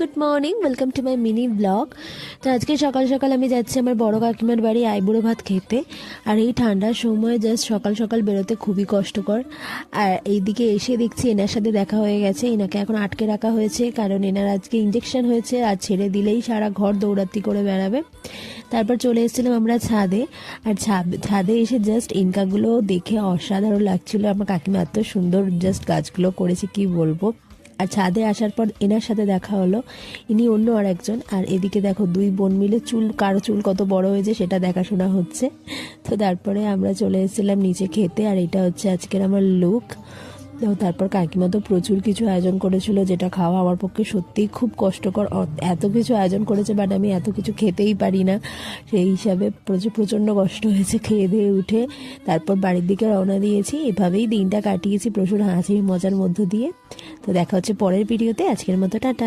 Good morning, welcome to my mini blog. তো আজকে সকাল সকাল আমি যাচ্ছি আমার বড় কাকিমার বাড়ি আইবুড়ো ভাত খেতে। আর এই ঠান্ডার সময় জাস্ট সকাল সকাল বেরোতে খুবই কষ্টকর। আর এইদিকে এসে দেখছি এনার সাথে দেখা হয়ে গেছে। এনাকে এখন আটকে রাখা হয়েছে কারণ এনার আজকে ইঞ্জেকশন হয়েছে, আর ছেড়ে দিলেই সারা ঘর দৌড়াতি করে বেড়াবে। তারপর চলে এসেছিলাম আমরা ছাদে। আর ছাদে এসে জাস্ট ইনকাগুলো দেখে অসাধারণ লাগছিল। আমার কাকিমা এত সুন্দর জাস্ট গাছগুলো করেছে কি বলবো। আর ছাদে আসার পর এনার সাথে দেখা হলো, ইনি অন্য আর একজন। আর এদিকে দেখো দুই বোন মিলে কারো চুল কত বড় হয়েছে সেটা দেখাশোনা হচ্ছে। তো তারপরে আমরা চলে এসেছিলাম নিচে খেতে, আর এটা হচ্ছে আজকের আমার লুক। তো তারপর কাকিমা তো প্রচুর কিছু আয়োজন করেছিল, যেটা খাওয়া আমার পক্ষে সত্যিই খুব কষ্টকর। এত কিছু আয়োজন করেছে, বাট আমি এত কিছু খেতেই পারি না। সেই হিসাবে প্রচণ্ড কষ্ট হয়েছে খেয়ে দিয়ে উঠে। তারপর বাড়ির দিকে রওনা দিয়েছি। এভাবেই দিনটা কাটিয়েছি প্রচুর হাসি মজার মধ্য দিয়ে। তো দেখা হচ্ছে পরের ভিডিওতে। আজকের মতো টাটা।